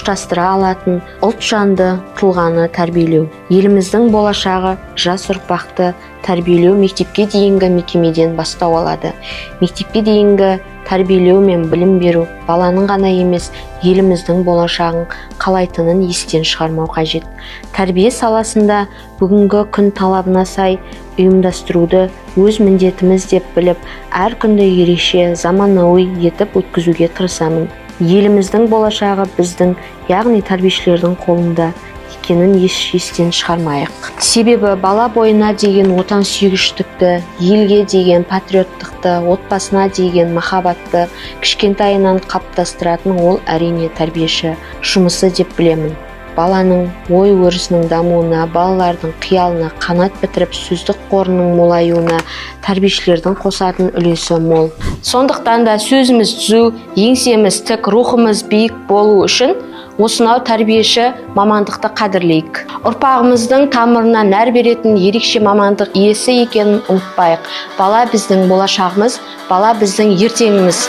ұштастыра алатын ұлтжанды тұлғаны тәрбиелеу. Еліміздің болашағы жас ұрпақты тәрбиелеу мектепке дейінгі мекемеден бастау алады. Мектепке дейінгі тәрбиелеу мен білім беру баланың ғана емес, еліміздің болашағын қалайтынын естен шығармау қажет. Тәрбие саласында бүгінгі күн талабына сай ұйымдастыруды өз міндетіміз деп біліп, әр күнді ерекше заманауи етіп өткізуге тырысамын. Еліміздің болашағы біздің, яғни тәрбиешілердің қолында екенін естен шығармайық. Себебі бала бойына деген отансүйгіштікті, елге деген патриоттықты, отбасына деген махаббатты кішкентайынан қалыптастыратын ол әрине тәрбиеші жұмысы деп білемін. Баланың ой-өрісінің дамуына, балалардың қиялына қанат бітіріп, сөздік қорының молаюына тәрбиешілердің қосатын үлесі мол. Сондықтан да сөзіміз түзу, еңсеміз тік, рухымыз биік болу үшін осынау тәрбиеші мамандықты қадірлейік. Ұрпағымыздың тамырына нәр беретін ерекше мамандық иесі екенін ұмытпайық. Бала біздің болашағымыз, бала біздің ертеңіміз.